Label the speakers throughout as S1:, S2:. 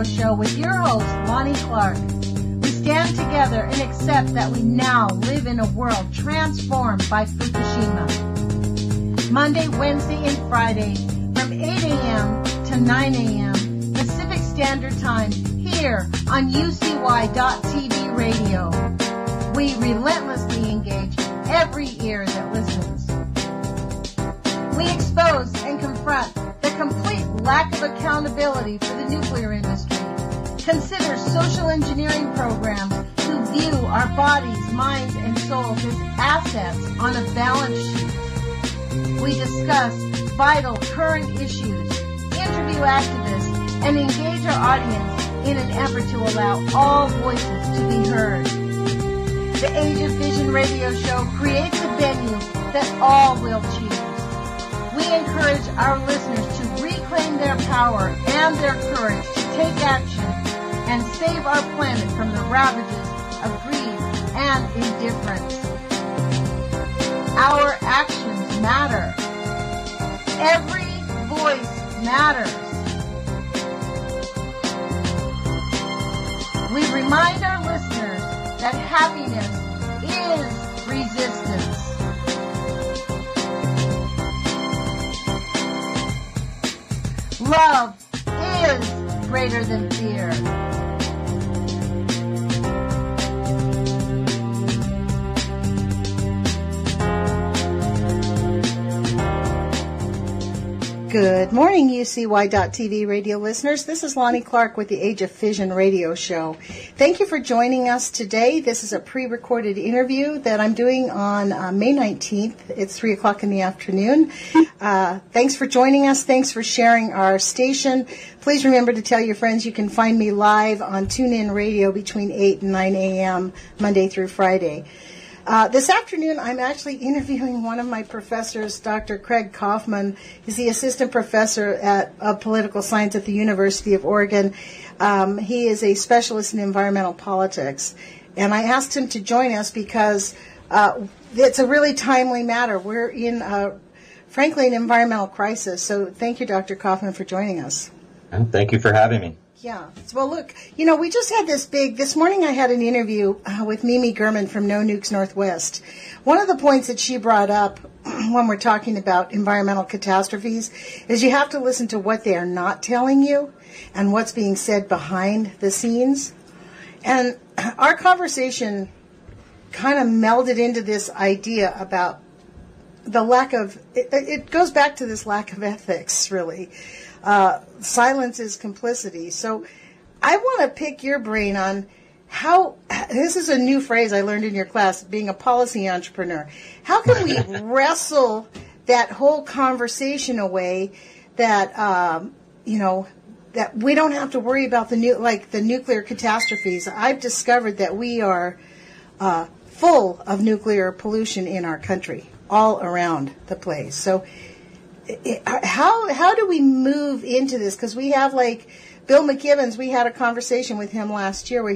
S1: Radio Show with your host, Lonnie Clark. We stand together and accept that we now live in a world transformed by Fukushima. Monday, Wednesday, and Friday from 8 a.m. to 9 a.m. Pacific Standard Time here on UCY.TV Radio. We relentlessly engage every ear that listens. We expose and confront the complete lack of accountability for the nuclear industry. Consider social engineering programs who view our bodies, minds, and souls as assets on a balance sheet. We discuss vital current issues, interview activists, and engage our audience in an effort to allow all voices to be heard. The Age of Fission Radio Show creates a venue that all will choose. We encourage our listeners to reclaim their power and their courage to take action and save our planet from the ravages of greed and indifference. Our actions matter. Every voice matters. We remind our listeners that happiness is resistance. Love is greater than fear. Good morning, UCY.TV radio listeners. This is Lonnie Clark with the Age of Fission Radio Show. Thank you for joining us today. This is a pre-recorded interview that I'm doing on May 19th. It's 3 o'clock in the afternoon. Thanks for joining us. Thanks for sharing our station. Please remember to tell your friends you can find me live on TuneIn Radio between 8 and 9 a.m. Monday through Friday. This afternoon, I'm actually interviewing one of my professors, Dr. Craig Kauffman. He's the assistant professor of political science at the University of Oregon. He is a specialist in environmental politics. And I asked him to join us because it's a really timely matter. We're in, frankly, an environmental crisis. So thank you, Dr. Kauffman, for joining us.
S2: And thank you for having me.
S1: Yeah. Well, look, we just had this morning I had an interview with Mimi Gurman from No Nukes Northwest. One of the points that she brought up when we're talking about environmental catastrophes is you have to listen to what they are not telling you and what's being said behind the scenes. And our conversation kind of melded into this idea about the lack of, it goes back to this lack of ethics, really. Silence is complicity. So I want to pick your brain on how, this is a new phrase I learned in your class, being a policy entrepreneur. How can we wrestle that whole conversation away that, that we don't have to worry about the nuclear catastrophes? I've discovered that we are full of nuclear pollution in our country, all around the place. So how do we move into this? Because we have, like, Bill McKibben's, we had a conversation with him last year where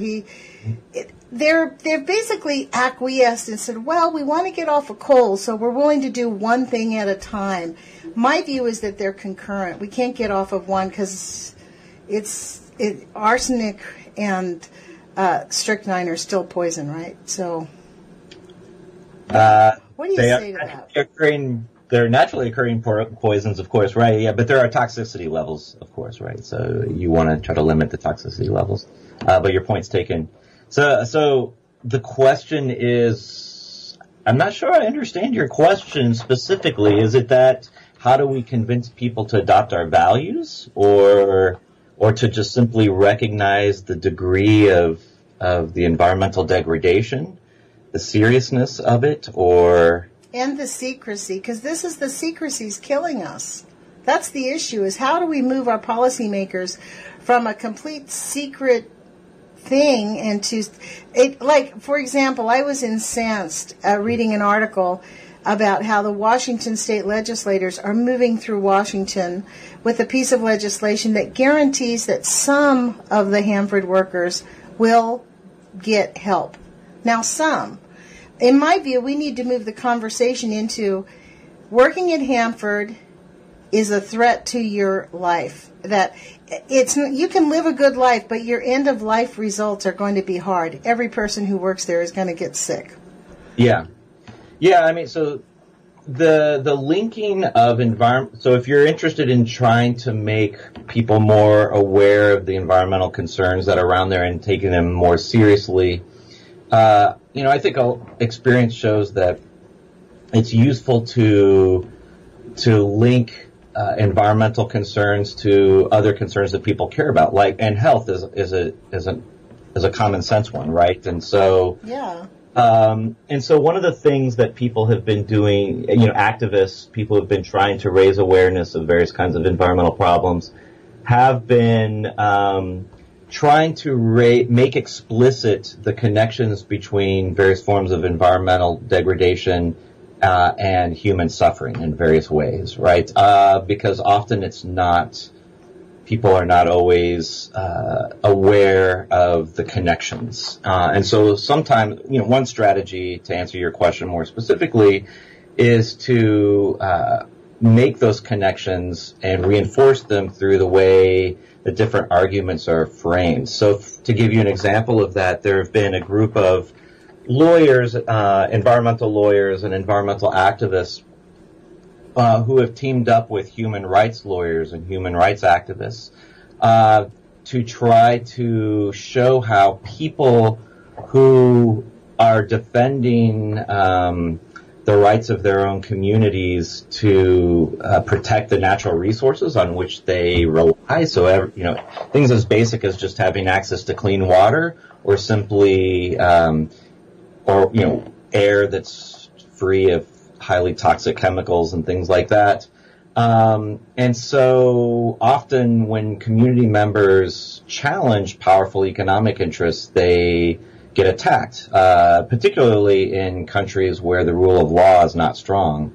S1: they're basically acquiesced and said, well, we want to get off of coal, so we're willing to do one thing at a time. My view is that they're concurrent. We can't get off of one because arsenic and strychnine are still poison, right? So what do you say to that?
S2: They're naturally occurring poisons, of course, right? Yeah, but there are toxicity levels, of course, right? So you want to try to limit the toxicity levels. But your point's taken. So the question is, I'm not sure I understand your question specifically. Is it that how do we convince people to adopt our values, or to just simply recognize the degree of the environmental degradation, the seriousness of it, or...
S1: And the secrecy, because this is the secrecy's killing us. That's the issue, is how do we move our policymakers from a complete secret thing into... Like, for example, I was incensed reading an article about how the Washington state legislators are moving through Washington with a piece of legislation that guarantees that some of the Hanford workers will get help. Now, some. In my view, we need to move the conversation into working at Hanford is a threat to your life. That you can live a good life, but your end of life results are going to be hard. Every person who works there is going to get sick.
S2: Yeah. I mean, so the linking of environment. So if you're interested in trying to make people more aware of the environmental concerns that are around there and taking them more seriously, I think experience shows that it's useful to link environmental concerns to other concerns that people care about, and health is a common sense one, right? And so one of the things that people have been doing, activists, people have been trying to raise awareness of various kinds of environmental problems, have been trying to make explicit the connections between various forms of environmental degradation and human suffering in various ways, right? Because often people are not always aware of the connections. And so sometimes, one strategy to answer your question more specifically is to make those connections and reinforce them through the way the different arguments are framed. So to give you an example of that, there have been a group of lawyers, environmental lawyers and environmental activists who have teamed up with human rights lawyers and human rights activists to try to show how people who are defending the rights of their own communities to protect the natural resources on which they rely. So, things as basic as just having access to clean water, or simply, air that's free of highly toxic chemicals and things like that. And so often when community members challenge powerful economic interests, they get attacked, particularly in countries where the rule of law is not strong.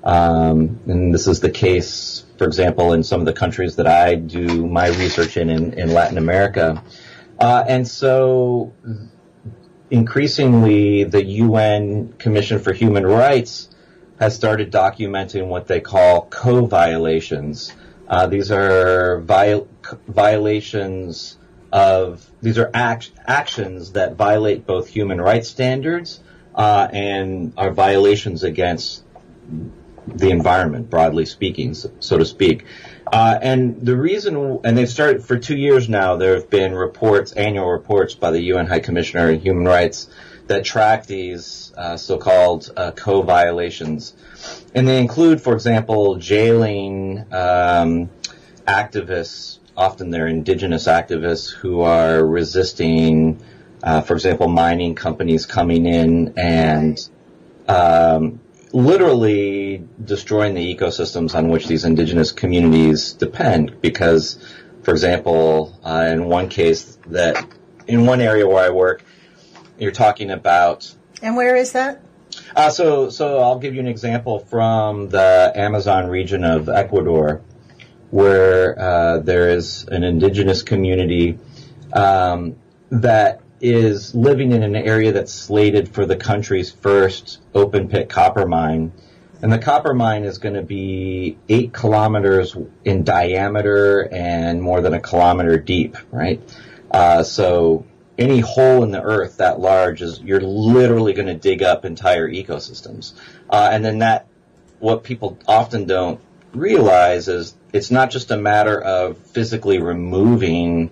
S2: And this is the case, for example, in some of the countries that I do my research in Latin America. And so increasingly, the UN Commission for Human Rights has started documenting what they call co-violations. These are violations these are actions that violate both human rights standards and are violations against the environment, broadly speaking, so to speak. And they've started for 2 years now. There have been annual reports by the UN High Commissioner on Human Rights that track these so-called co-violations. And they include, for example, jailing activists. Often they're indigenous activists who are resisting, for example, mining companies coming in and literally destroying the ecosystems on which these indigenous communities depend. Because, for example, in one area where I work, you're talking about.
S1: And where is that?
S2: So I'll give you an example from the Amazon region of Ecuador, where there is an indigenous community that is living in an area that's slated for the country's first open-pit copper mine. And the copper mine is going to be 8 kilometers in diameter and more than 1 kilometer deep, right? So any hole in the earth that large you're literally going to dig up entire ecosystems. And then what people often don't realize is it's not just a matter of physically removing,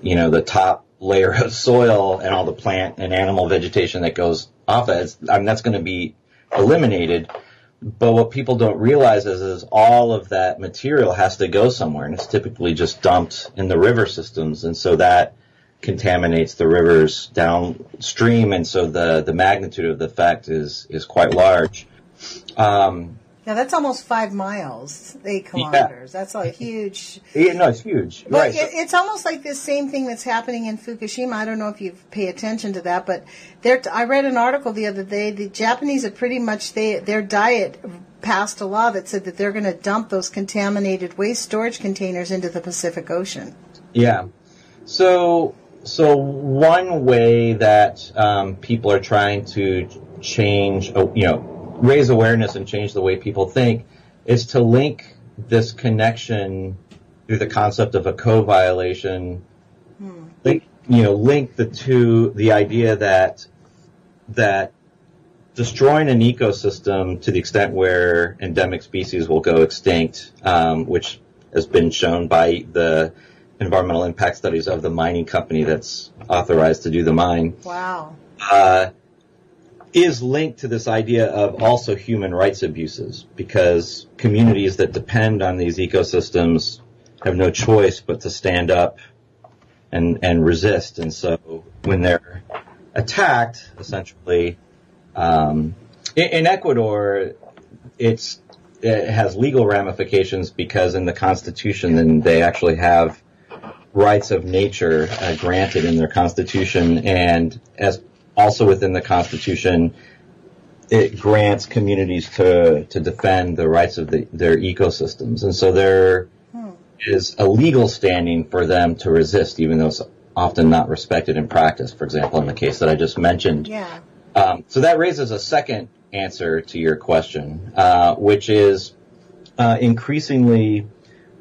S2: the top layer of soil and all the plant and animal vegetation that goes off it. That's going to be eliminated. But what people don't realize is all of that material has to go somewhere, and it's typically just dumped in the river systems, and so that contaminates the rivers downstream, and so the magnitude of the effect is quite large.
S1: Now, that's almost 5 miles, 8 kilometers. Yeah. That's a huge.
S2: Yeah, no, it's huge.
S1: But right. It's almost like this same thing that's happening in Fukushima. I don't know if you pay attention to that, but I read an article the other day. The Japanese are pretty much, their diet passed a law that said that they're going to dump those contaminated waste storage containers into the Pacific Ocean.
S2: Yeah. So one way that people are trying to change, raise awareness and change the way people think is to link this connection through the concept of a co-violation, link the idea that destroying an ecosystem to the extent where endemic species will go extinct, which has been shown by the environmental impact studies of the mining company that's authorized to do the mine.
S1: Wow.
S2: Is linked to this idea of also human rights abuses, because communities that depend on these ecosystems have no choice but to stand up and resist. And so when they're attacked, essentially, in Ecuador, it has legal ramifications because in the Constitution, then they actually have rights of nature granted in their Constitution, and as also within the Constitution, it grants communities to defend the rights of their ecosystems. And so there is a legal standing for them to resist, even though it's often not respected in practice, for example, in the case that I just mentioned.
S1: Yeah.
S2: So that raises a second answer to your question, which is increasingly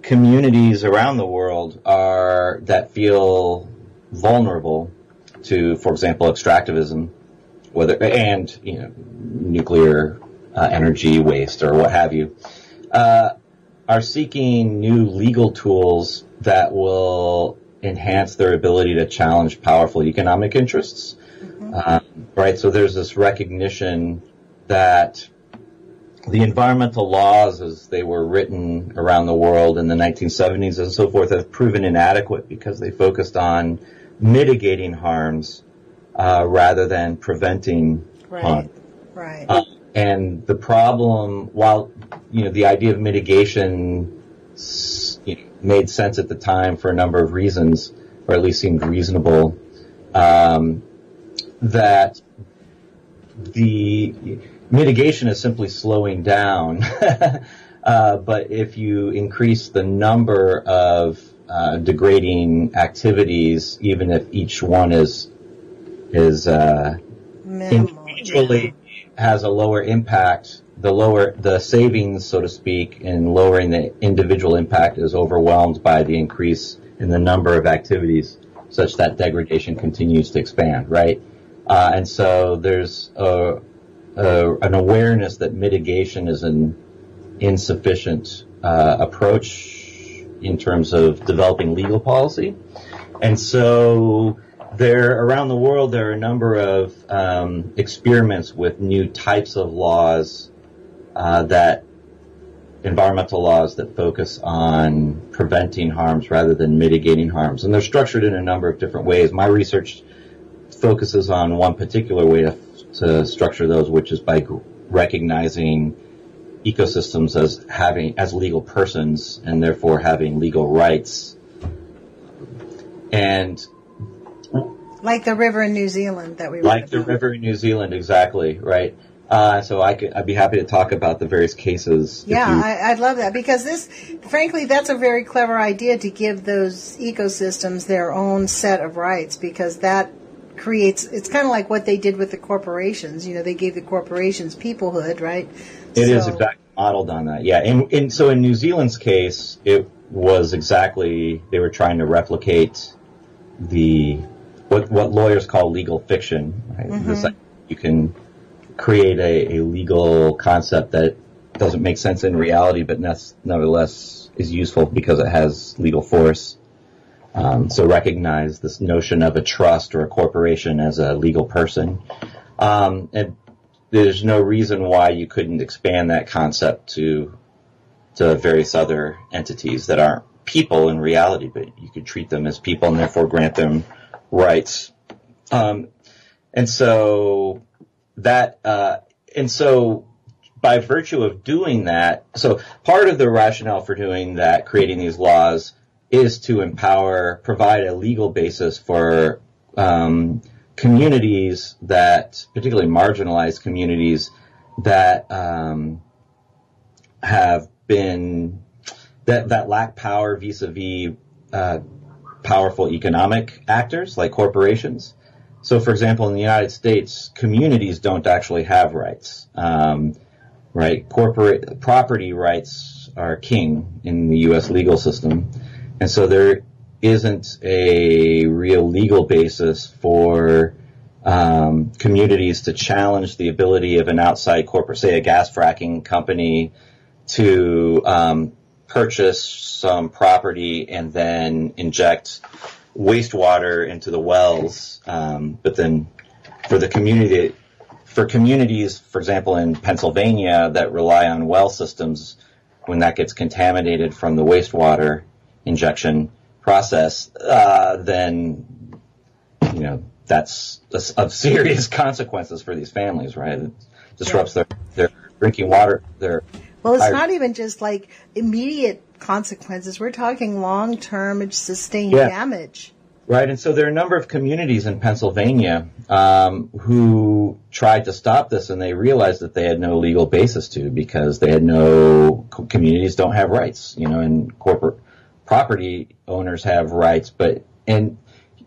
S2: communities around the world that feel vulnerable to, for example, extractivism, and nuclear energy waste or what have you, are seeking new legal tools that will enhance their ability to challenge powerful economic interests. Right, so there's this recognition that the environmental laws as they were written around the world in the 1970s and so forth have proven inadequate because they focused on mitigating harms rather than preventing harm.
S1: Right.
S2: And the problem, while the idea of mitigation made sense at the time for a number of reasons, or at least seemed reasonable, that the mitigation is simply slowing down. But if you increase the number of degrading activities, even if each one is individually has a lower impact, the savings, so to speak, in lowering the individual impact is overwhelmed by the increase in the number of activities, such that degradation continues to expand, right? And so there's an awareness that mitigation is an insufficient approach in terms of developing legal policy. And so around the world, there are a number of experiments with new types of laws, environmental laws that focus on preventing harms rather than mitigating harms. And they're structured in a number of different ways. My research focuses on one particular way to structure those, which is by recognizing ecosystems as legal persons and therefore having legal rights. And
S1: like the river in New Zealand that we read
S2: Like the river in New Zealand, exactly, right. So I'd be happy to talk about the various cases.
S1: Yeah, I'd love that, because frankly, that's a very clever idea to give those ecosystems their own set of rights, because that it's kind of like what they did with the corporations. They gave the corporations peoplehood, right?
S2: It is exactly modeled on that, yeah. And so in New Zealand's case, it was exactly, they were trying to replicate what lawyers call legal fiction, right? This, you can create a legal concept that doesn't make sense in reality, but nevertheless is useful because it has legal force. So recognize this notion of a trust or a corporation as a legal person. And there's no reason why you couldn't expand that concept to various other entities that aren't people in reality, but you could treat them as people and therefore grant them rights. And so by virtue of doing that, so part of the rationale for doing that, creating these laws, is to provide a legal basis for communities particularly marginalized communities that that lack power vis-a-vis powerful economic actors like corporations. So, for example, in the United States, communities don't actually have rights, right? Corporate property rights are king in the U.S. legal system. And so there isn't a real legal basis for communities to challenge the ability of an outside corporate, say a gas fracking company, to purchase some property and then inject wastewater into the wells. But then for communities, for example, in Pennsylvania that rely on well systems, when that gets contaminated from the wastewater injection process, then, that's of serious consequences for these families, right? It disrupts their drinking water.
S1: Well, it's not even just like immediate consequences. We're talking long-term sustained damage.
S2: Right, and so there are a number of communities in Pennsylvania who tried to stop this, and they realized that they had no legal basis to, because they had communities don't have rights, and corporate property owners have rights, and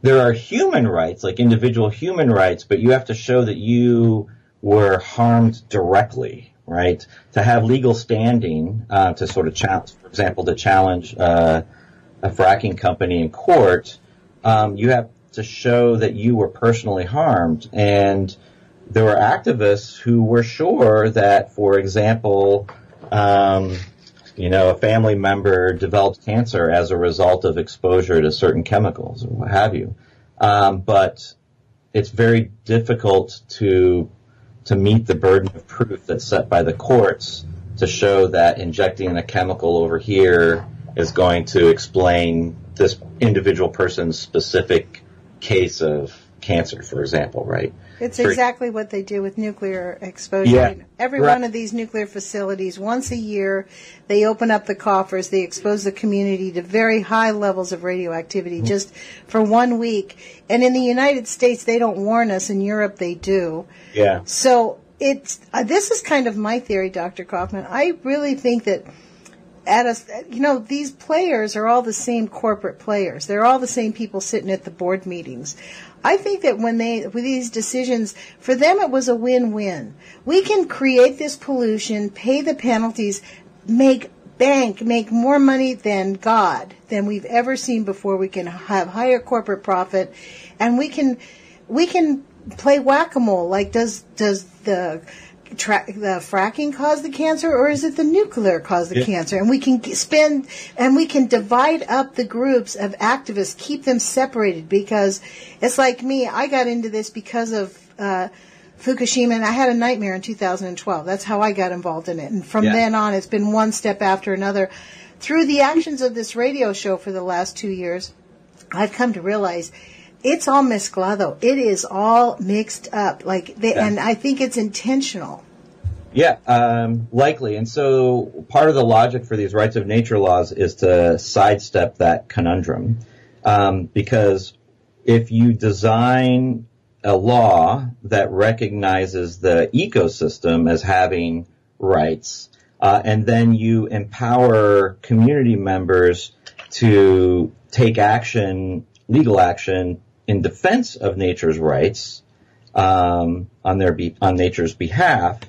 S2: there are human rights, like individual human rights, but you have to show that you were harmed directly, right? To have legal standing to sort of challenge, for example, to challenge a fracking company in court, you have to show that you were personally harmed. And there were activists who were sure that, for example, a family member developed cancer as a result of exposure to certain chemicals or what have you. But it's very difficult to meet the burden of proof that's set by the courts to show that injecting a chemical over here is going to explain this individual person's specific case of cancer, for example, right?
S1: It's exactly what they do with nuclear exposure.
S2: Yeah,
S1: Every one of these nuclear facilities, once a year, they open up the coffers, they expose the community to very high levels of radioactivity just for 1 week. And in the United States, they don't warn us. In Europe, they do.
S2: Yeah.
S1: So this is kind of my theory, Dr. Kauffman. I really think that these players are all the same corporate players. They're all the same people sitting at the board meetings. I think that with these decisions, for them it was a win-win. We can create this pollution, pay the penalties, make more money than we've ever seen before. We can have higher corporate profit, and we can play whack-a-mole. Like, does the fracking cause the cancer, or is it the nuclear cause the cancer? And we can divide up the groups of activists, keep them separated, because it's like me. I got into this because of Fukushima, and I had a nightmare in 2012. That's how I got involved in it. And from then on, it's been one step after another. Through the actions of this radio show for the last 2 years, I've come to realize it's all mezclado. It is all mixed up. And I think it's intentional.
S2: Yeah, likely. And so part of the logic for these rights of nature laws is to sidestep that conundrum. Because if you design a law that recognizes the ecosystem as having rights, and then you empower community members to take legal action in defense of nature's rights, on nature's behalf,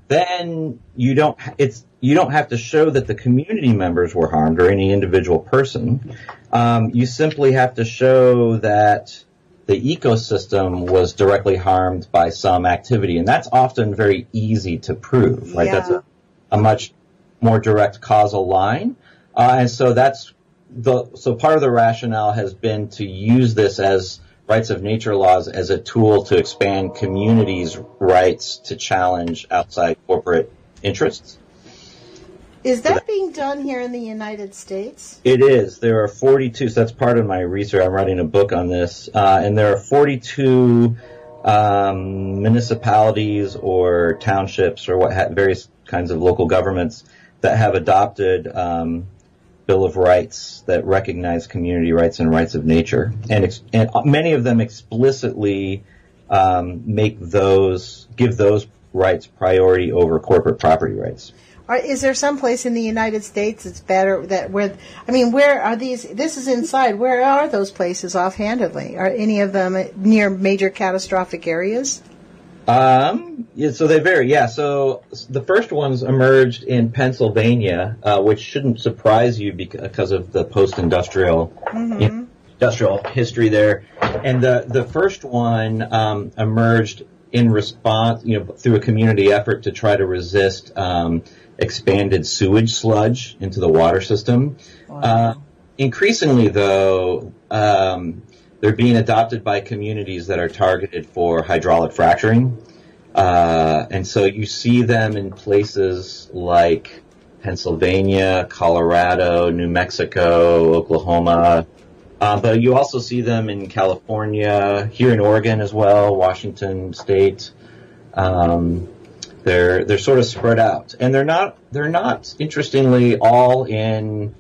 S2: then you don't have to show that the community members were harmed or any individual person. You simply have to show that the ecosystem was directly harmed by some activity, and that's often very easy to prove, right?
S1: Yeah.
S2: That's a much more direct causal line, and so so part of the rationale has been to use this as rights of nature laws as a tool to expand communities' rights to challenge outside corporate interests.
S1: Is that being done here in the United States?
S2: It is. There are 42, so that's part of my research. I'm writing a book on this, and there are 42 municipalities or townships or various kinds of local governments that have adopted Bill of Rights that recognize community rights and rights of nature, and many of them explicitly give those rights priority over corporate property rights.
S1: Is there some place in the United States that's better where are these? This is inside. Where are those places offhandedly? Are any of them near major catastrophic areas?
S2: Yeah, so they vary. Yeah, so the first ones emerged in Pennsylvania, which shouldn't surprise you because of the post-industrial industrial history there. And the first one emerged in response, through a community effort to try to resist expanded sewage sludge into the water system. Wow. Increasingly, though, they're being adopted by communities that are targeted for hydraulic fracturing. And so you see them in places like Pennsylvania, Colorado, New Mexico, Oklahoma. But you also see them in California, here in Oregon as well, Washington State. They're sort of spread out. And they're not interestingly all in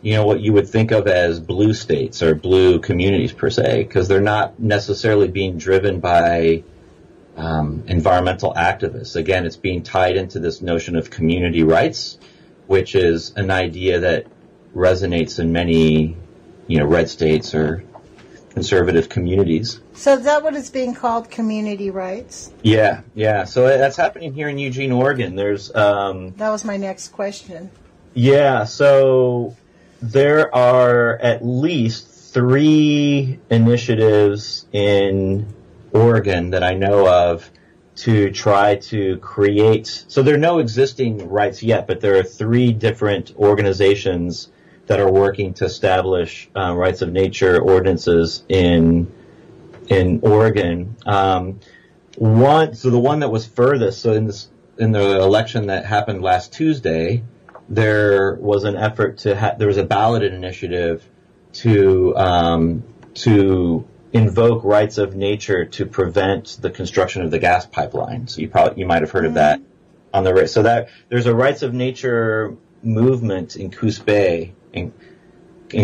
S2: what you would think of as blue states or blue communities per se, because they're not necessarily being driven by environmental activists. Again, it's being tied into this notion of community rights, which is an idea that resonates in many, red states or conservative communities.
S1: So is that what it's being called, community rights?
S2: Yeah. So that's happening here in Eugene, Oregon. There's
S1: that was my next question.
S2: Yeah, so there are at least 3 initiatives in Oregon that I know of to try to create. So there are no existing rights yet, but there are 3 different organizations that are working to establish rights of nature ordinances in Oregon. So the one that was furthest, so in the election that happened last Tuesday, there was an effort there was a balloted initiative to invoke rights of nature to prevent the construction of the gas pipeline. So you might have heard of that on the right. So that there's a rights of nature movement in Coos Bay, in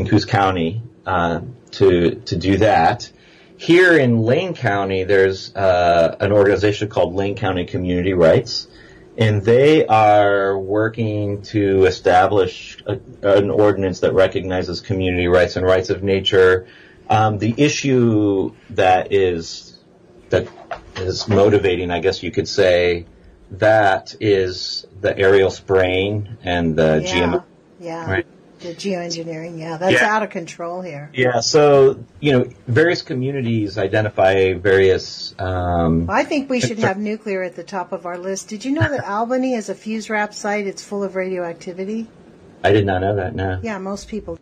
S2: Coos County, to do that. Here in Lane County, there's an organization called Lane County Community Rights, and they are working to establish an ordinance that recognizes community rights and rights of nature. The issue that is motivating, I guess you could say, that is the aerial spraying and the GMO.
S1: Yeah. Right? The geoengineering, that's out of control here.
S2: Yeah, so, various communities identify various...
S1: I think we should have nuclear at the top of our list. Did you know that Albany is a fuse wrap site? It's full of radioactivity.
S2: I did not know that, no.
S1: Yeah, most people.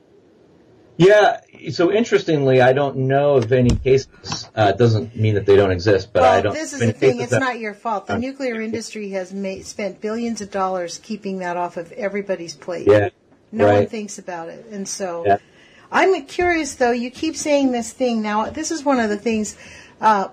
S2: Yeah, so interestingly, I don't know of any cases. It doesn't mean that they don't exist, but I don't...
S1: This is the thing, it's not your fault. The nuclear industry has spent billions of dollars keeping that off of everybody's plate.
S2: Yeah.
S1: No one thinks about it. And so I'm curious, though, you keep saying this thing. Now, this is one of the things, I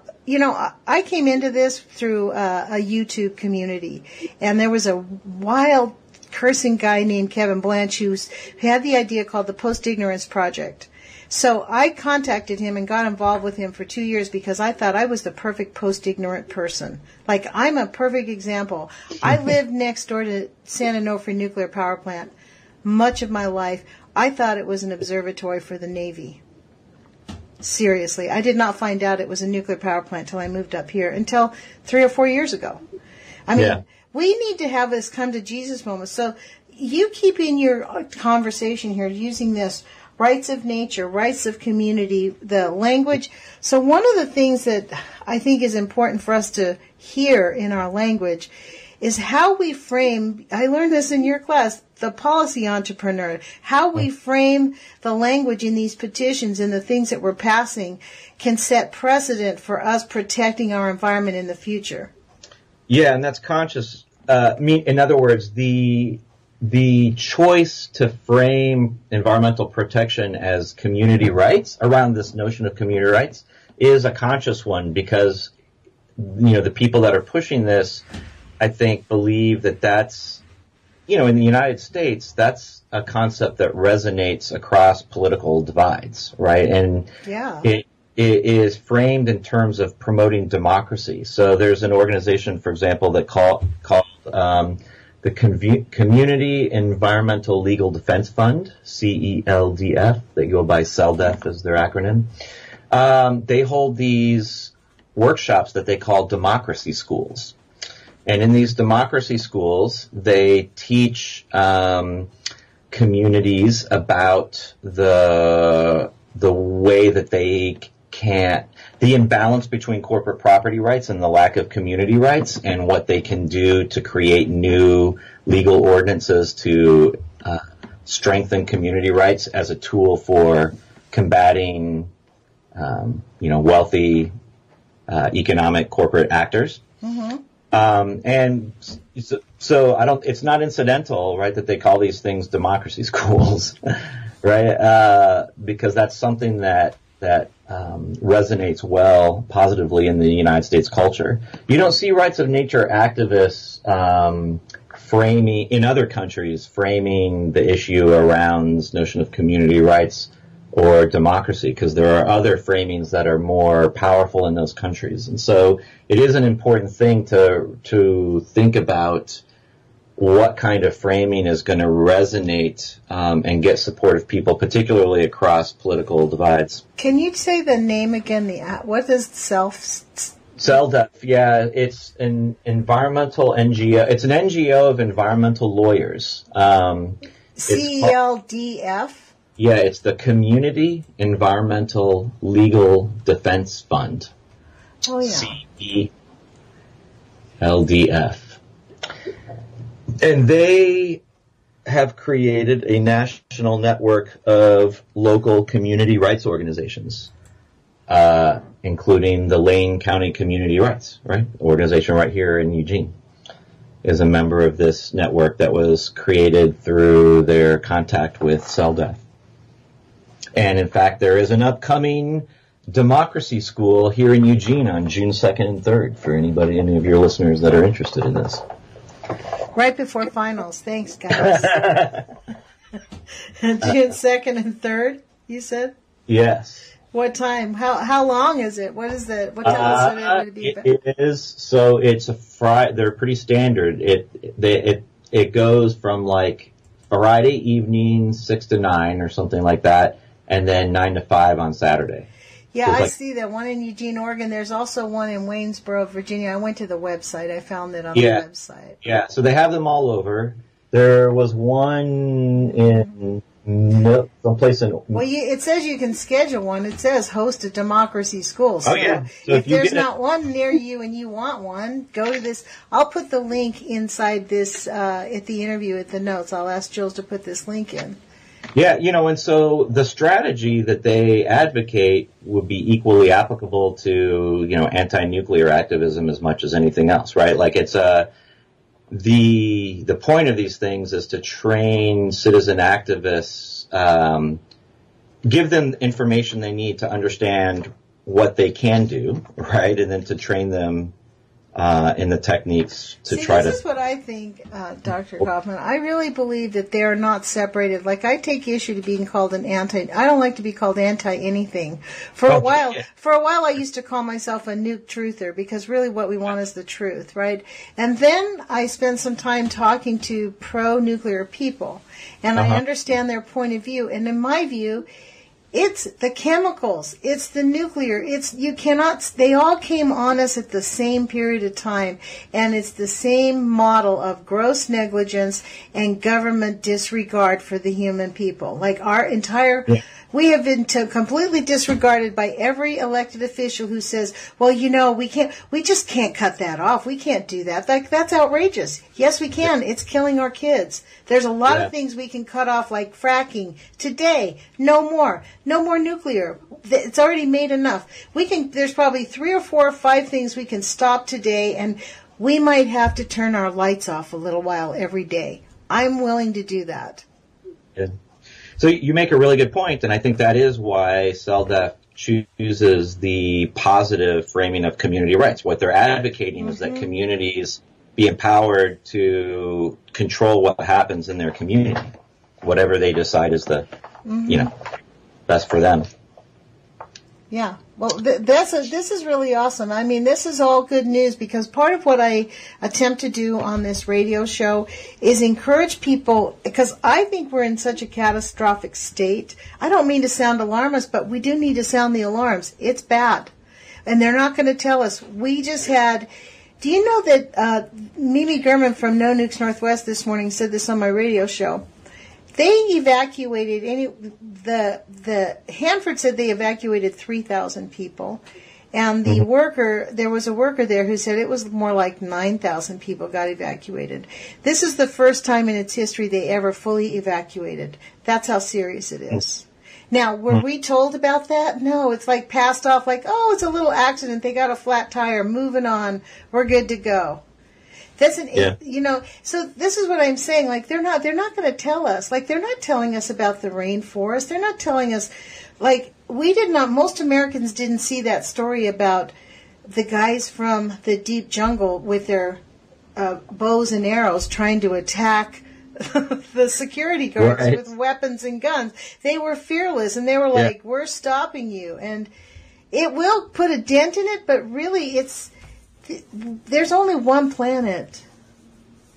S1: came into this through a YouTube community, and there was a wild cursing guy named Kevin Blanche who had the idea called the Post-Ignorance Project. So I contacted him and got involved with him for 2 years because I thought I was the perfect post-ignorant person. Like, I'm a perfect example. I lived next door to San Onofre nuclear power plant. Much of my life, I thought it was an observatory for the Navy. Seriously, I did not find out it was a nuclear power plant until I moved up here, until 3 or 4 years ago. I mean, we need to have this come to Jesus moment. So you keep in your conversation here using this rights of nature, rights of community, the language. So one of the things that I think is important for us to hear in our language is how we frame, I learned this in your class, the policy entrepreneur, how we frame the language in these petitions and the things that we're passing can set precedent for us protecting our environment in the future.
S2: Yeah, and that's conscious. In other words, the choice to frame environmental protection as community rights around this notion of community rights is a conscious one because, the people that are pushing this, I think, believe that that's, in the United States, that's a concept that resonates across political divides, right? And it is framed in terms of promoting democracy. So there's an organization, for example, that called the Community Environmental Legal Defense Fund, CELDF, they go by CELDF as their acronym. They hold these workshops that they call democracy schools. And in these democracy schools, they teach communities about the way that they can't, the imbalance between corporate property rights and the lack of community rights, and what they can do to create new legal ordinances to strengthen community rights as a tool for combating, wealthy economic corporate actors. Mm-hmm. And so it's not incidental, right, that they call these things democracy schools, right? Because that's something that resonates well positively in the United States culture. You don't see rights of nature activists framing in other countries, framing the issue around this notion of community rights or democracy, because there are other framings that are more powerful in those countries. And so it is an important thing to think about what kind of framing is going to resonate and get support of people, particularly across political divides.
S1: Can you say the name again? What is
S2: CELDF, yeah, it's an environmental NGO. It's an NGO of environmental lawyers.
S1: CELDF?
S2: Yeah, it's the Community Environmental Legal Defense Fund.
S1: Oh, yeah.
S2: CELDF. And they have created a national network of local community rights organizations, including the Lane County Community Rights, right? Organization right here in Eugene is a member of this network that was created through their contact with CELDF. And in fact, there is an upcoming democracy school here in Eugene on June 2nd and 3rd for any of your listeners that are interested in this.
S1: Right before finals. Thanks, guys. June 2nd and 3rd, you said?
S2: Yes.
S1: What time? How long is it? What is it? What time would it be?
S2: It is, so it's a Friday. They're pretty standard. It goes from like Friday evening 6 to 9 or something like that, and then 9 to 5 on Saturday.
S1: Yeah, I see that one in Eugene, Oregon. There's also one in Waynesboro, Virginia. I went to the website. I found it on the website. Yeah,
S2: so they have them all over. There was one in someplace in...
S1: Well, it says you can schedule one. It says host a democracy school. So
S2: So
S1: if there's not one near you and you want one, go to this. I'll put the link inside this at the interview at the notes. I'll ask Jules to put this link in.
S2: Yeah, and so the strategy that they advocate would be equally applicable to, anti-nuclear activism as much as anything else, right? Like it's the point of these things is to train citizen activists, give them information they need to understand what they can do, right? And then to train them in the techniques to try to...
S1: This is what I think, Dr. Kauffman. I really believe that they are not separated. Like, I take issue to being called an anti... I don't like to be called anti-anything. For a while, I used to call myself a nuke truther, because really what we want is the truth, right? And then I spent some time talking to pro-nuclear people, and I understand their point of view. And in my view... it's the chemicals. It's the nuclear. They all came on us at the same period of time. And it's the same model of gross negligence and government disregard for the human people. Like our entire... Yeah. We have been completely disregarded by every elected official who says, well, we just can't cut that off. We can't do that. That's outrageous. Yes, we can. It's killing our kids. There's a lot of things we can cut off, like fracking. Today, no more nuclear. It's already made enough. There's probably 3 or 4 or 5 things we can stop today, and we might have to turn our lights off a little while every day. I'm willing to do that.
S2: Yeah. So you make a really good point, and I think that is why CELDF chooses the positive framing of community rights. What they're advocating is that communities be empowered to control what happens in their community, whatever they decide is the, best for them.
S1: Yeah. Well, this is really awesome. I mean, this is all good news, because part of what I attempt to do on this radio show is encourage people, because I think we're in such a catastrophic state. I don't mean to sound alarmist, but we do need to sound the alarms. It's bad. And they're not going to tell us. We just had... Do you know that Mimi Gurman from No Nukes Northwest this morning said this on my radio show? They evacuated the Hanford said they evacuated 3,000 people. And the worker, there was a worker there who said it was more like 9,000 people got evacuated. This is the first time in its history they ever fully evacuated. That's how serious it is. Now, were we told about that? No, it's like passed off like, oh, it's a little accident. They got a flat tire. Moving on. We're good to go. That's so this is what I'm saying. Like, they're not going to tell us. Like, they're not telling us about the rainforest. They're not telling us, like, most Americans didn't see that story about the guys from the deep jungle with their bows and arrows trying to attack the security guards with weapons and guns. They were fearless, and they were like, we're stopping you. And it will put a dent in it, but really there's only one planet.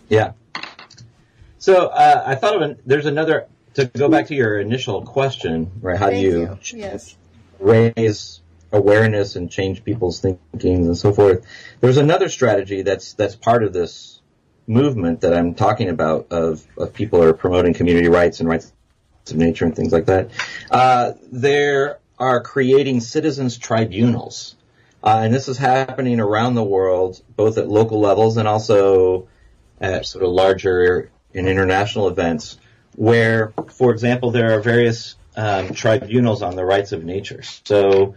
S2: Yeah. So I thought there's another, to go back to your initial question, right? How do you raise awareness and change people's thinking and so forth? There's another strategy that's part of this movement that I'm talking about of people who are promoting community rights and rights of nature and things like that. There are creating citizens tribunals. And this is happening around the world, both at local levels and also at sort of larger and international events, where, for example, there are various tribunals on the rights of nature. So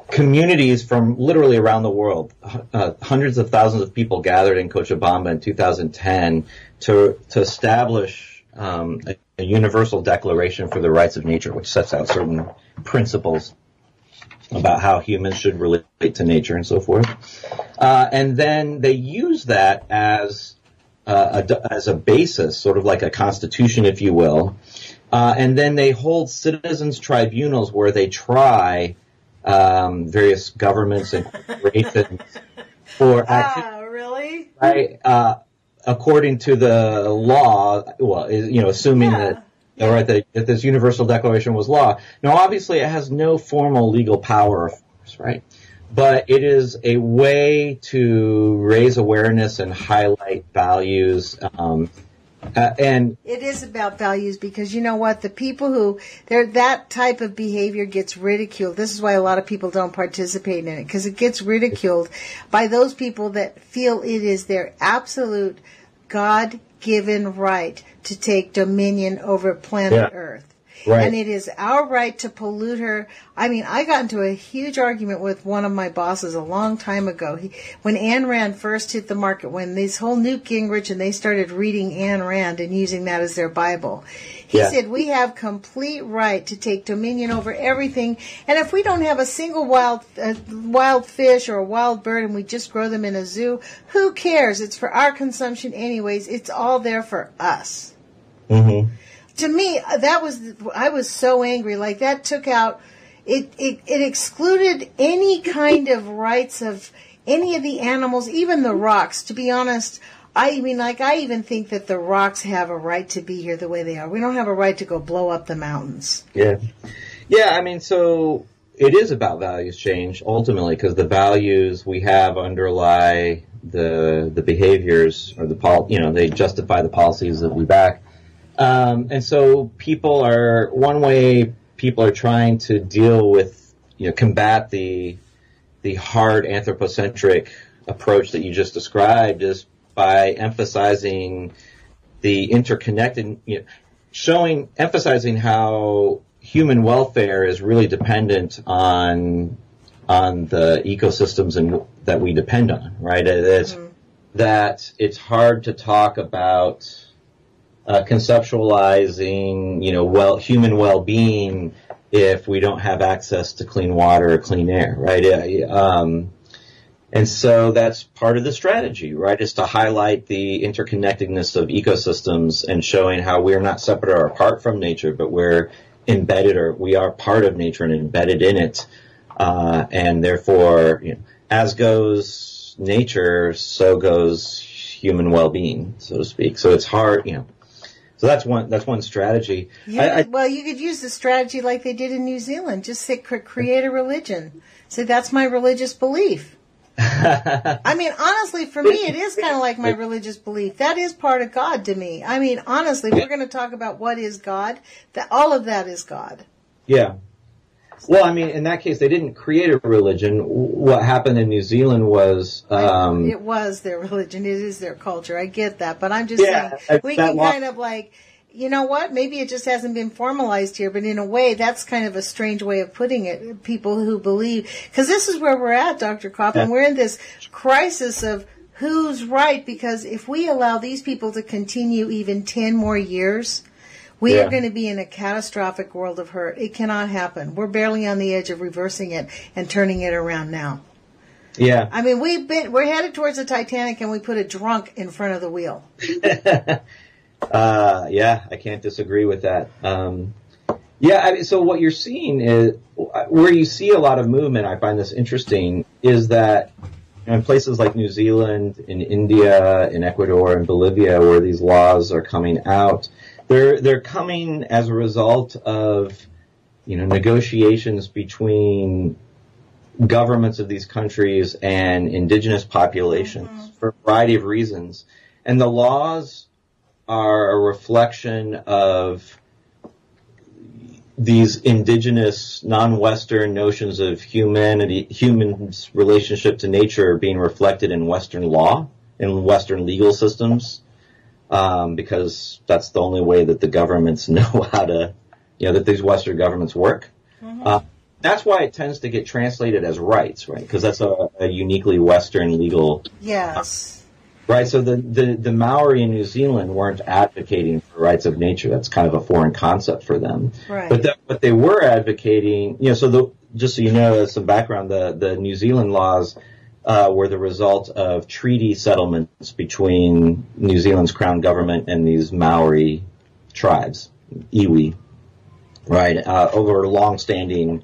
S2: communities from literally around the world, hundreds of thousands of people gathered in Cochabamba in 2010 to establish a universal declaration for the rights of nature, which sets out certain principles about how humans should relate to nature and so forth. And then they use that as a basis, sort of like a constitution, if you will. And then they hold citizens tribunals where they try various governments and corporations for action.
S1: Really?
S2: Right. According to the law, well, assuming that this universal declaration was law. Now, obviously, it has no formal legal power, of course, right? But it is a way to raise awareness and highlight values. And
S1: it is about values, because you know what? The people that type of behavior gets ridiculed. This is why a lot of people don't participate in it, because it gets ridiculed by those people that feel it is their absolute God-given right to take dominion over planet Earth.
S2: Right.
S1: And it is our right to pollute her. I mean, I got into a huge argument with one of my bosses a long time ago. When Ayn Rand first hit the market, when this whole Newt Gingrich and they started reading Ayn Rand and using that as their Bible, he said, we have complete right to take dominion over everything. And if we don't have a single wild fish or a wild bird and we just grow them in a zoo, who cares? It's for our consumption anyways. It's all there for us.
S2: Mm-hmm.
S1: To me, I was so angry. Like, that took out, it excluded any kind of rights of any of the animals, even the rocks. To be honest, I even think that the rocks have a right to be here the way they are. We don't have a right to go blow up the mountains.
S2: Yeah. I mean, so it is about values change ultimately, because the values we have underlie the behaviors, or they justify the policies that we back. And so one way people are trying to deal with, combat the hard anthropocentric approach that you just described is by emphasizing the interconnected, emphasizing how human welfare is really dependent on the ecosystems that we depend on, right? That it's hard to talk about conceptualizing, human well-being if we don't have access to clean water or clean air, right? And so that's part of the strategy, right? Is to highlight the interconnectedness of ecosystems and showing how we're not separate or apart from nature, but we're embedded, or we are part of nature and embedded in it. And therefore, as goes nature, so goes human well-being, so to speak. So it's hard, So that's one strategy.
S1: Well, you could use the strategy like they did in New Zealand. Just say, create a religion. Say, that's my religious belief. I mean, honestly, for me, it is kind of like my religious belief. That is part of God to me. I mean, honestly, we're going to talk about what is God. All of that is God.
S2: Yeah. Well, I mean, in that case, they didn't create a religion. What happened in New Zealand was...
S1: it was their religion. It is their culture. I get that. But I'm just saying, we can kind of like, you know what? Maybe it just hasn't been formalized here. But in a way, that's kind of a strange way of putting it. People who believe... Because this is where we're at, Dr. Kauffman. Yeah. We're in this crisis of who's right. Because if we allow these people to continue even 10 more years... We are going to be in a catastrophic world of hurt. It cannot happen. We're barely on the edge of reversing it and turning it around now.
S2: Yeah.
S1: I mean, we're headed towards the Titanic and we put a drunk in front of the wheel.
S2: Yeah, I can't disagree with that. So what you're seeing is, where you see a lot of movement, I find this interesting, is that in places like New Zealand, in India, in Ecuador, and Bolivia, where these laws are coming out, they're coming as a result of, negotiations between governments of these countries and indigenous populations for a variety of reasons. And the laws are a reflection of these indigenous, non-Western notions of humanity, human's relationship to nature being reflected in Western law, in Western legal systems. Because that's the only way that the governments know how to, that these Western governments work. Mm-hmm. That's why it tends to get translated as rights, right? Because that's a uniquely Western legal.
S1: Yes.
S2: Right. So the Maori in New Zealand weren't advocating for rights of nature. That's kind of a foreign concept for them.
S1: Right.
S2: But they were advocating, just so you know, some background, the New Zealand laws were the result of treaty settlements between New Zealand's crown government and these Maori tribes, iwi, right, over long-standing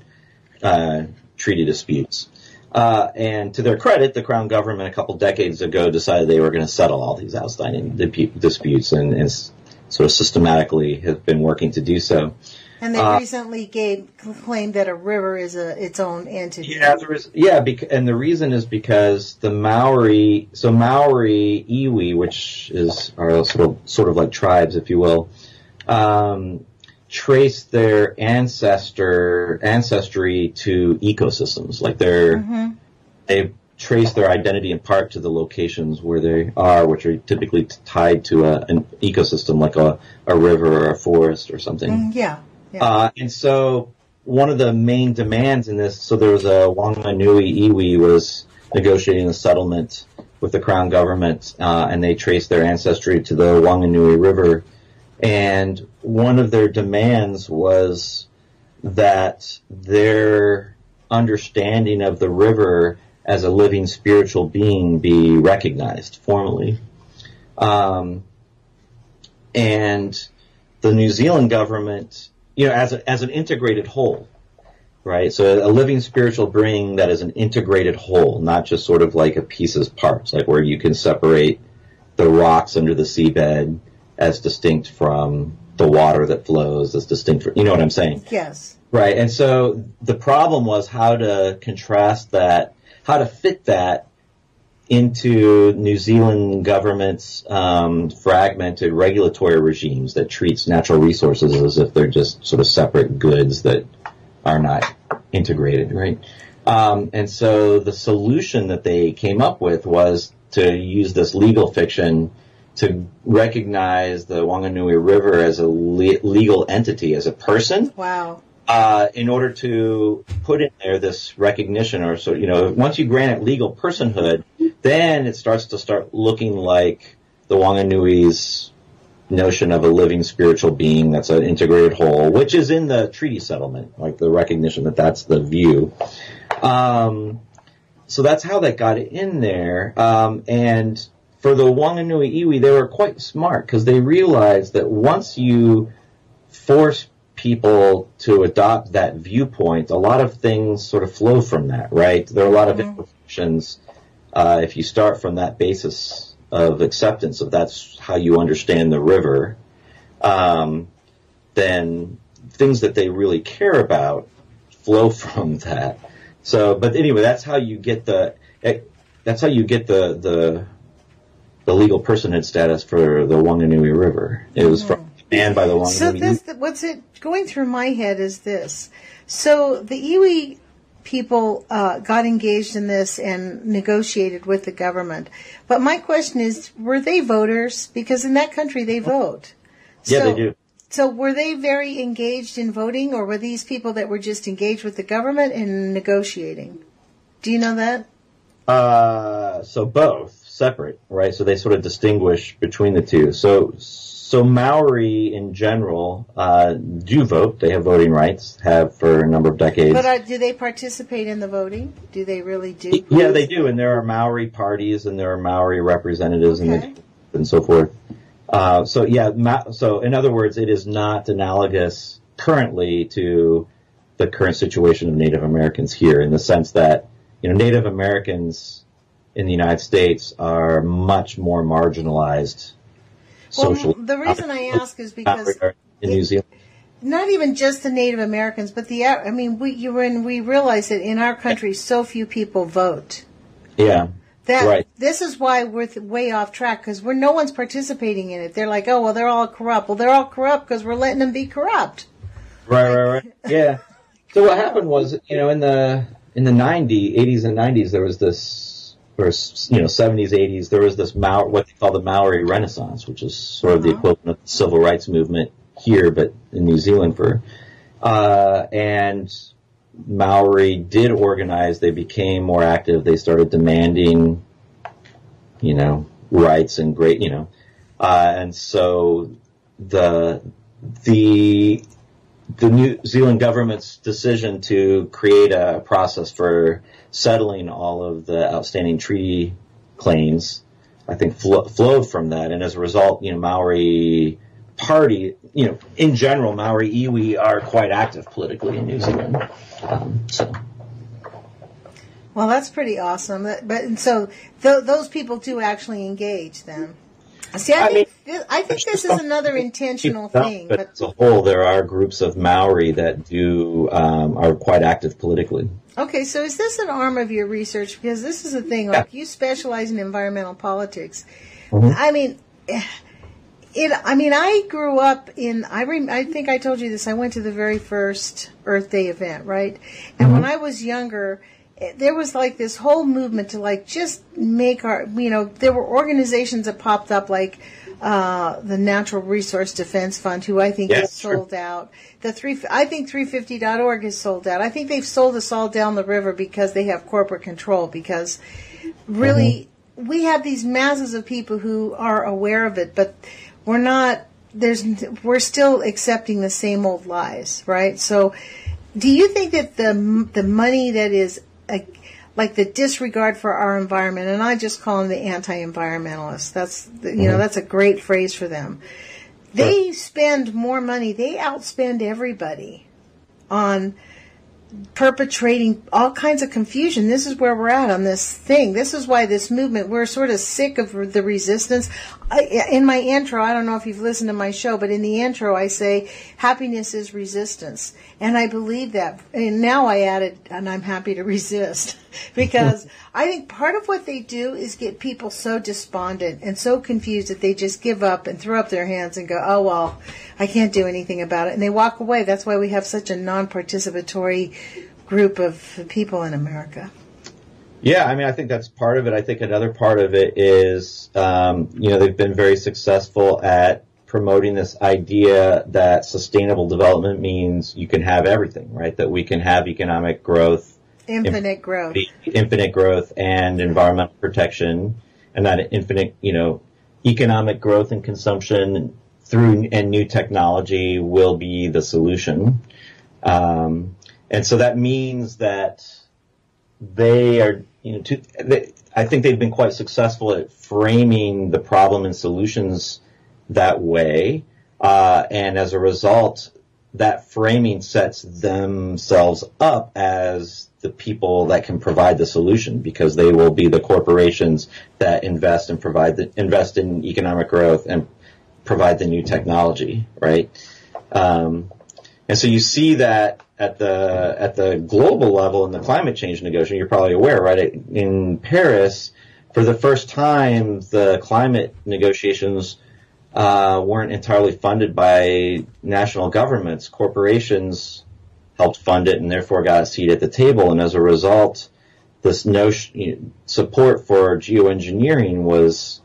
S2: treaty disputes. And to their credit, the crown government a couple decades ago decided they were going to settle all these outstanding disputes and sort of systematically have been working to do so.
S1: And they recently claimed that a river is its own entity.
S2: And the reason is because the Maori iwi, which are sort of like tribes, if you will, trace their ancestry to ecosystems. Like they trace their identity in part to the locations where they are, which are typically tied to an ecosystem like a river or a forest or something.
S1: Yeah.
S2: And so one of the main demands in this, so there was a Wanganui iwi was negotiating a settlement with the crown government, and they traced their ancestry to the Wanganui River. And one of their demands was that their understanding of the river as a living spiritual being be recognized formally. And the New Zealand government, as an integrated whole, right? So a living spiritual being that is an integrated whole, not just sort of like a piece's parts, like where you can separate the rocks under the seabed as distinct from the water that flows, as distinct from, you know what I'm saying?
S1: Yes.
S2: Right. And so the problem was how to contrast that, how to fit that into New Zealand government's fragmented regulatory regimes that treats natural resources as if they're just sort of separate goods that are not integrated, right? And so the solution that they came up with was to use this legal fiction to recognize the Wanganui River as a legal entity, as a person.
S1: Wow.
S2: In order to put in there this recognition, or so, once you grant it legal personhood, then it starts looking like the Wanganui's notion of a living spiritual being that's an integrated whole, which is in the treaty settlement, like the recognition that that's the view. So that's how that got in there. And for the Wanganui iwi, they were quite smart because they realized that once you force people to adopt that viewpoint, a lot of things sort of flow from that, right? There are a lot of implications if you start from that basis of acceptance of that's how you understand the river. then things that they really care about flow from that. So, but anyway, that's how you get the legal personhood status for the Wanganui River. It was banned by the Wanganui.
S1: So what's it going through my head is this. So the iwi people got engaged in this and negotiated with the government. But my question is, were they voters? Because in that country they vote.
S2: Yeah, they do.
S1: So were they very engaged in voting, or were these people that were just engaged with the government in negotiating? Do you know that?
S2: So both separate, right? So they sort of distinguish between the two. So Maori in general do vote. They have voting rights, have for a number of decades.
S1: But do they participate in the voting? Do they really do?
S2: Yeah, they do. And there are Maori parties and there are Maori representatives and so forth. So in other words, it is not analogous currently to the current situation of Native Americans here, in the sense that, Native Americans in the United States are much more marginalized socially.
S1: Well, the reason I ask is because
S2: in New Zealand,
S1: not even just the Native Americans, but when we realize that in our country so few people vote.
S2: Yeah. Right.
S1: This is why we're way off track, because no one's participating in it. They're like, oh, well, they're all corrupt. Well, they're all corrupt because we're letting them be corrupt.
S2: Right. Yeah. So what happened was, in the 80s and 90s, there was this, or 70s, 80s, there was this what they call the Maori Renaissance, which is sort of the equivalent of the civil rights movement here, but in New Zealand and Maori did organize. They became more active. They started demanding, rights and and so the New Zealand government's decision to create a process for settling all of the outstanding treaty claims, I think, flowed from that. And as a result, Maori party, in general, Maori iwi are quite active politically in New Zealand.
S1: Well, that's pretty awesome. So those people do actually engage then. See, I think this is another intentional thing.
S2: But as a whole, there are groups of Maori that are quite active politically.
S1: Okay, so is this an arm of your research? Because this is the thing, like you specialize in environmental politics. Mm-hmm. I grew up I think I told you this, I went to the very first Earth Day event, right? And when I was younger, there was like this whole movement to just make there were organizations that popped up like the Natural Resource Defense Fund, who I think is sold out. I think 350.org is sold out. I think they've sold us all down the river because they have corporate control, because really we have these masses of people who are aware of it, but we're still accepting the same old lies, right? So do you think that the money that is like the disregard for our environment, and I just call them the anti-environmentalists, that's a great phrase for them. They spend more money, they outspend everybody on perpetrating all kinds of confusion. This is where we're at on this thing. This is why this movement, we're sort of sick of the resistance. In my intro, I don't know if you've listened to my show, but in the intro I say happiness is resistance. And I believe that. And now I added, and I'm happy to resist. Because I think part of what they do is get people so despondent and so confused that they just give up and throw up their hands and go, oh, well, I can't do anything about it. And they walk away. That's why we have such a non-participatory group of people in America.
S2: Yeah, I think that's part of it. I think another part of it is, they've been very successful at promoting this idea that sustainable development means you can have everything, right? That we can have economic growth, infinite growth and environmental protection, and that infinite, economic growth and consumption and new technology will be the solution. And so that means that they are, I think they've been quite successful at framing the problem and solutions that way. And as a result, that framing sets themselves up as the people that can provide the solution, because they will be the corporations that invest in economic growth and provide the new technology, right? And so you see that at the global level in the climate change negotiation, you're probably aware, right? In Paris, for the first time, the climate negotiations weren't entirely funded by national governments. Corporations helped fund it and therefore got a seat at the table. And as a result, this notion, support for geoengineering was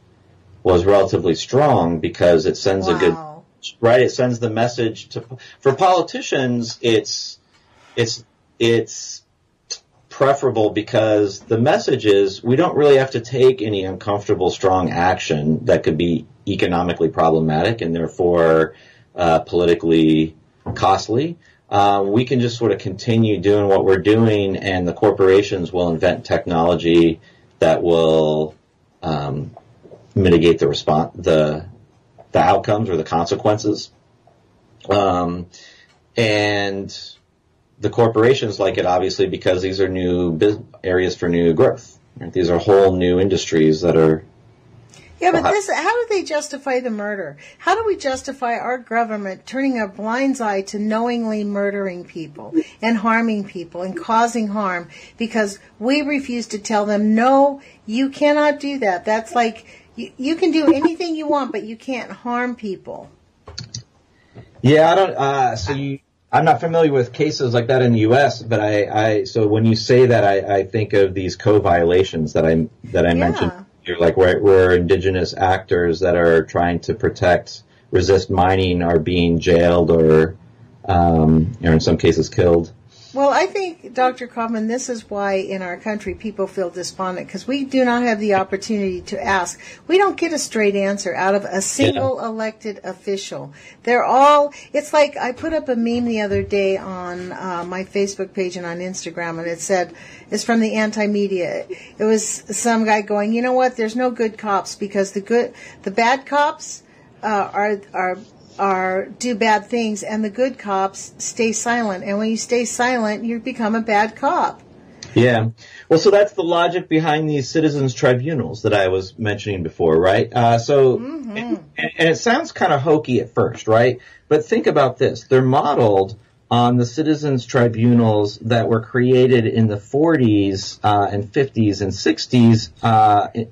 S2: relatively strong because it sends a good, right? It sends the message for politicians. It's preferable because the message is we don't really have to take any uncomfortable, strong action that could be economically problematic and therefore politically costly. We can just sort of continue doing what we're doing, and the corporations will invent technology that will mitigate the outcomes or the consequences. And the corporations like it, obviously, because these are new areas for new growth. Right? These are whole new industries that are...
S1: Yeah, but how do they justify the murder? How do we justify our government turning a blind eye to knowingly murdering people and harming people and causing harm because we refuse to tell them, no, you cannot do that. That's like, you can do anything you want, but you can't harm people.
S2: Yeah, I don't... I'm not familiar with cases like that in the U.S., but so when you say that, I think of these co-violations that I mentioned. Like where indigenous actors that are trying to resist mining are being jailed or in some cases killed.
S1: Well, I think, Dr. Kauffman, this is why in our country people feel despondent, because we do not have the opportunity to ask. We don't get a straight answer out of a single elected official. They're all, it's like I put up a meme the other day on my Facebook page and on Instagram, and it said, it's from the anti-media. It was some guy going, you know what, there's no good cops because the bad cops do bad things, and the good cops stay silent. And when you stay silent, you become a bad cop.
S2: Yeah. Well, so that's the logic behind these citizens' tribunals that I was mentioning before, right? And it sounds kind of hokey at first, right? But think about this. They're modeled on the citizens' tribunals that were created in the 40s and 50s and 60s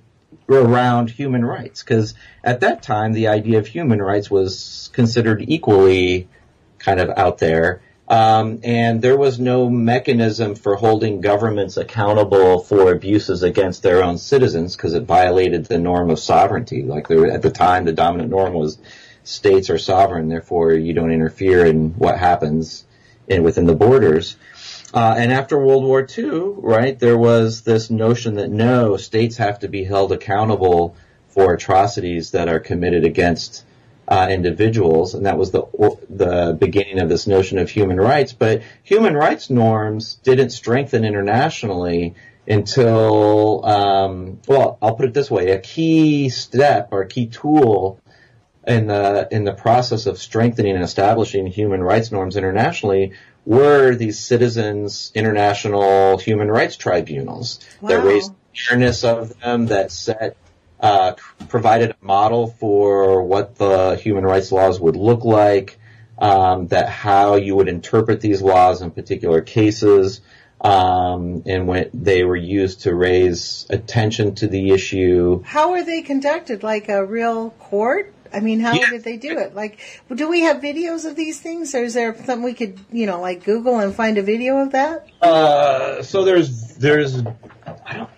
S2: around human rights, because at that time the idea of human rights was considered equally kind of out there, and there was no mechanism for holding governments accountable for abuses against their own citizens because it violated the norm of sovereignty. Like at the time, the dominant norm was states are sovereign, therefore you don't interfere in what happens within the borders. And after World War II, right, there was this notion that no, states have to be held accountable for atrocities that are committed against individuals, and that was the beginning of this notion of human rights. But human rights norms didn't strengthen internationally until, well, I'll put it this way: a key step or a key tool in the process of strengthening and establishing human rights norms internationally were these citizens' international human rights tribunals that raised awareness of them, that provided a model for what the human rights laws would look like, that how you would interpret these laws in particular cases, and when they were used to raise attention to the issue.
S1: How were they conducted? Like a real court? I mean, how did they do it? Like, do we have videos of these things? Or is there something we could, like Google and find a video of that?
S2: So I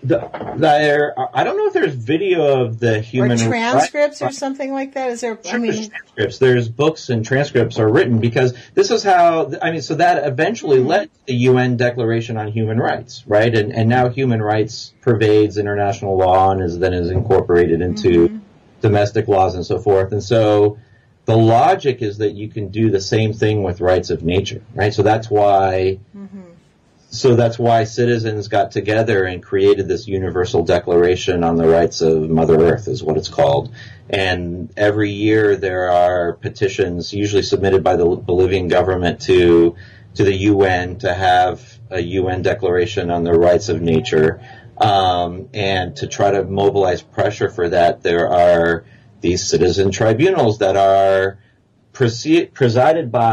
S2: don't know if there's video of the human
S1: or transcripts or something like that. Is there?
S2: Transcripts. There's books and transcripts are written because this is how. So that eventually led to the UN Declaration on Human Rights, right? And now human rights pervades international law and is incorporated into domestic laws and so forth. And so the logic is that you can do the same thing with rights of nature, right? So that's why. So that's why citizens got together and created this Universal Declaration on the Rights of Mother Earth, is what it's called. And every year there are petitions, usually submitted by the Bolivian government to the UN to have a UN Declaration on the Rights of Nature. And to try to mobilize pressure for that, there are these citizen tribunals that are presided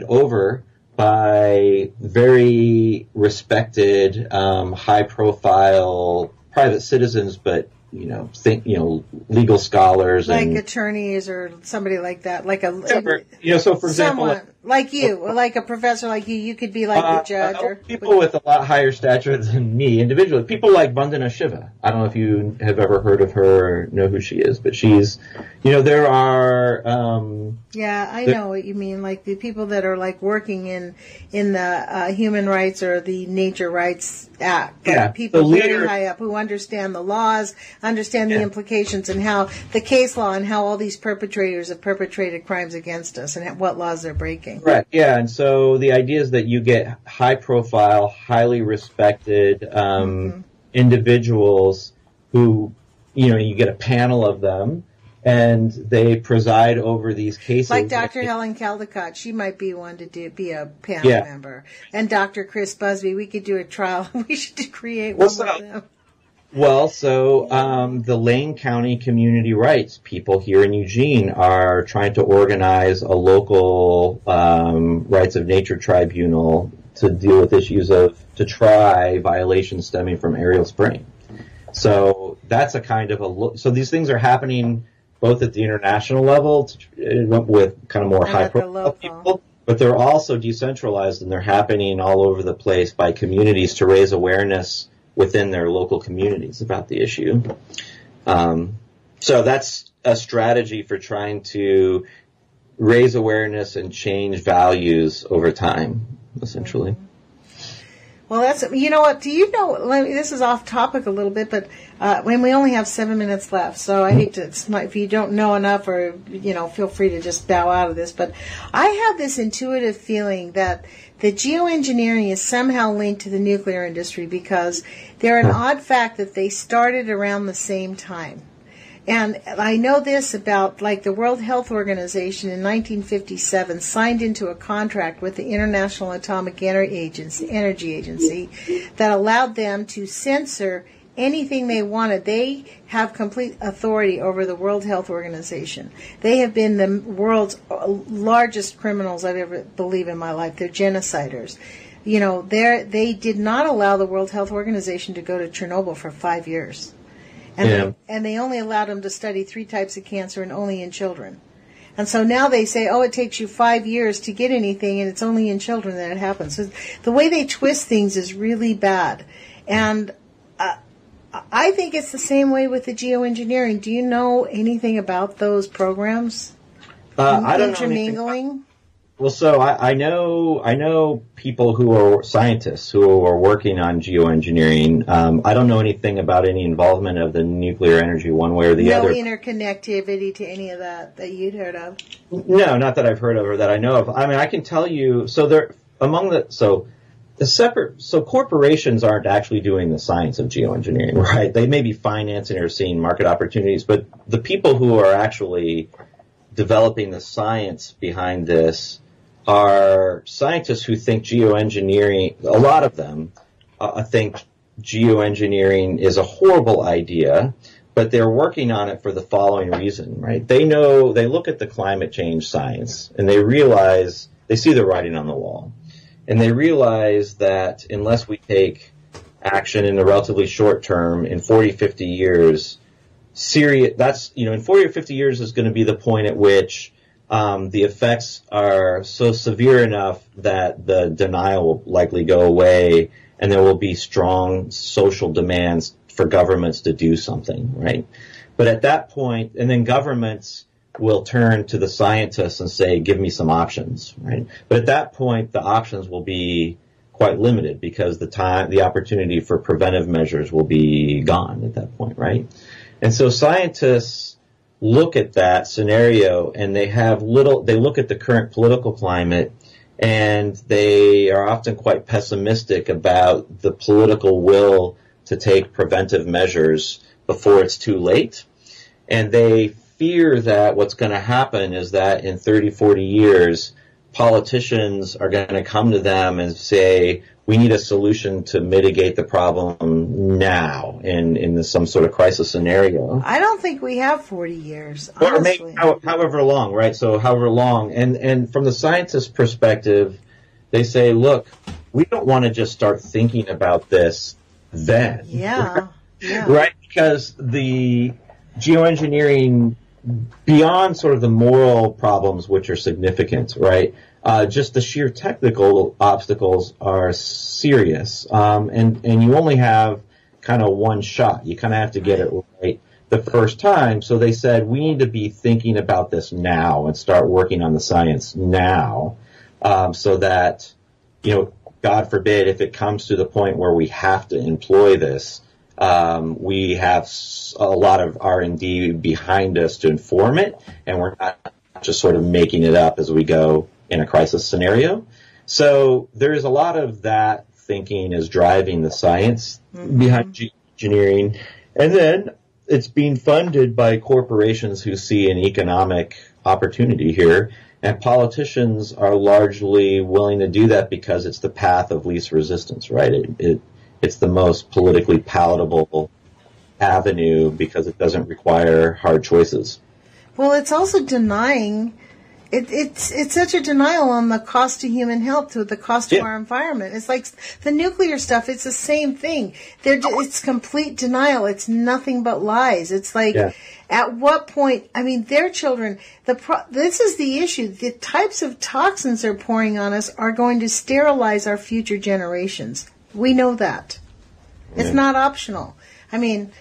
S2: over by very respected, high-profile private citizens, but legal scholars,
S1: like
S2: and
S1: attorneys or somebody like that, like
S2: so for example,
S1: like you, or like a professor like you could be like the judge, or
S2: people with a lot higher stature than me individually. People like Vandana Shiva. I don't know if you have ever heard of her or know who she is, but she's, there are.
S1: I know what you mean. Like the people that are like working in the human rights or the nature rights act. Like people very high up who understand the laws, understand the implications, and how the case law and how all these perpetrators have perpetrated crimes against us and what laws they're breaking.
S2: Right. Yeah. And so the idea is that you get high profile, highly respected individuals who, you get a panel of them, and they preside over these cases.
S1: Like Dr. Helen Caldicott, she might be one to be a panel member. And Dr. Chris Busby, we could do a trial. We should create one of them.
S2: Well, so the Lane County Community Rights people here in Eugene are trying to organize a local rights of nature tribunal to deal with issues to try violations stemming from aerial spraying. So that's a kind of so these things are happening both at the international level with kind of more high-profile people, but they're also decentralized, and they're happening all over the place by communities to raise awareness within their local communities about the issue. So that's a strategy for trying to raise awareness and change values over time, essentially.
S1: Well, that's, what, this is off topic a little bit, but when we only have 7 minutes left, so I hate to, if you don't know enough or, feel free to just bow out of this, but I have this intuitive feeling that geoengineering is somehow linked to the nuclear industry because they're an odd fact that they started around the same time. And I know this about, like, the World Health Organization in 1957 signed into a contract with the International Atomic Energy Agency that allowed them to censor anything they wanted. They have complete authority over the World Health Organization. They have been the world's largest criminals I've ever believed in my life. They're genociders. They did not allow the World Health Organization to go to Chernobyl for 5 years. And they only allowed them to study 3 types of cancer and only in children. And so now they say, it takes you 5 years to get anything, and it's only in children that it happens. So the way they twist things is really bad. And I think it's the same way with the geoengineering. Do you know anything about those programs?
S2: I don't know
S1: intermingling?
S2: Well, so I know people who are scientists who are working on geoengineering. I don't know anything about any involvement of the nuclear energy one way or the other.
S1: No interconnectivity to any of that you'd heard of?
S2: No, not that I've heard of or that I know of. I mean, I can tell you, corporations aren't actually doing the science of geoengineering, right? They may be financing or seeing market opportunities, but the people who are actually developing the science behind this are scientists who think geoengineering, a lot of them think geoengineering is a horrible idea, but they're working on it for the following reason, right? They look at the climate change science and they see the writing on the wall. And they realize that unless we take action in the relatively short term, in 40, 50 years, in 40 or 50 years is going to be the point at which the effects are so severe enough that the denial will likely go away and there will be strong social demands for governments to do something, right? But at that point, and then governments will turn to the scientists and say, give me some options, right? But at that point, the options will be quite limited because the opportunity for preventive measures will be gone at that point, right? And so scientists look at that scenario and they look at the current political climate and they are often quite pessimistic about the political will to take preventive measures before it's too late. And they fear that what's going to happen is that in 30, 40 years, politicians are going to come to them and say, we need a solution to mitigate the problem now in some sort of crisis scenario.
S1: I don't think we have 40 years,
S2: Or
S1: honestly.
S2: maybe however long, right? So however long. And from the scientist's perspective, they say, look, we don't want to just start thinking about this then.
S1: Yeah. Yeah.
S2: Right? Because the geoengineering, beyond sort of the moral problems, which are significant, right? Just the sheer technical obstacles are serious. And you only have kind of one shot. You kind of have to get it right the first time. So they said, we need to be thinking about this now and start working on the science now, so that, God forbid, if it comes to the point where we have to employ this, we have a lot of R&D behind us to inform it, and we're not just sort of making it up as we go in a crisis scenario. So there's a lot of that thinking is driving the science behind geoengineering. And then it's being funded by corporations who see an economic opportunity here. And politicians are largely willing to do that because it's the path of least resistance, right? It's the most politically palatable avenue because it doesn't require hard choices.
S1: Well, it's also denying. It's such a denial on the cost to human health, to the cost of our environment. It's like the nuclear stuff. It's the same thing. It's complete denial. It's nothing but lies. It's like, at what point? I mean, their children. This is the issue. The types of toxins they're pouring on us are going to sterilize our future generations. We know that. It's not optional. I mean.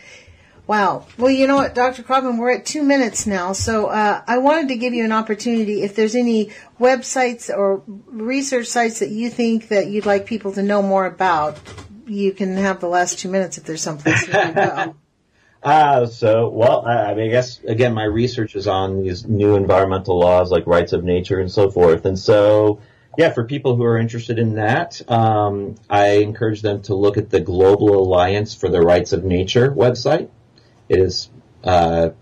S1: Wow. Well, you know what, Dr. Kauffman, we're at 2 minutes now, so I wanted to give you an opportunity. If there's any websites or research sites that you think that you'd like people to know more about, you can have the last 2 minutes if there's someplace you can go.
S2: I guess, again, my research is on these new environmental laws like rights of nature and so forth. And so, for people who are interested in that, I encourage them to look at the Global Alliance for the Rights of Nature website. It is, I'll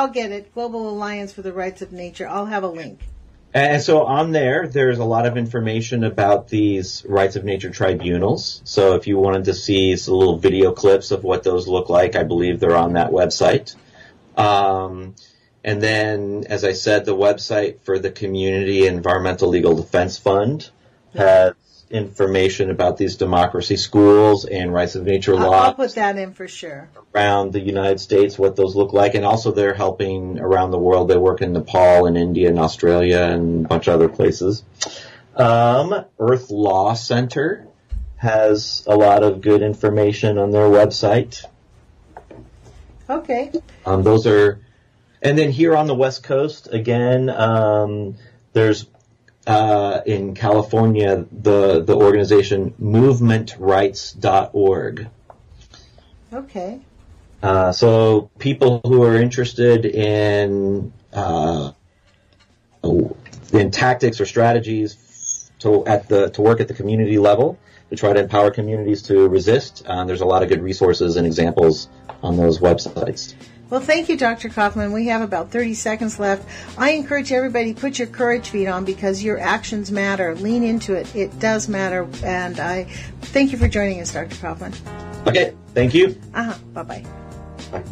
S1: get it. Global Alliance for the Rights of Nature. I'll have a link.
S2: And so on there's a lot of information about these rights of nature tribunals. So if you wanted to see some little video clips of what those look like, I believe they're on that website. And then, as I said, the website for the Community Environmental Legal Defense Fund has information about these democracy schools and rights of nature laws.
S1: I'll put that in for sure.
S2: Around the United States, what those look like. And also they're helping around the world. They work in Nepal and India and Australia and a bunch of other places. Earth Law Center has a lot of good information on their website.
S1: Okay.
S2: Those are, and then here on the West Coast, again, there's in California, the organization movementrights.org.
S1: Okay.
S2: So people who are interested in tactics or strategies to work at the community level to try to empower communities to resist, there's a lot of good resources and examples on those websites.
S1: Well, thank you, Dr. Kauffman. We have about 30 seconds left. I encourage everybody, put your courage feet on because your actions matter. Lean into it. It does matter. And I thank you for joining us, Dr. Kauffman.
S2: Okay. Thank you.
S1: Bye-bye.
S2: Bye.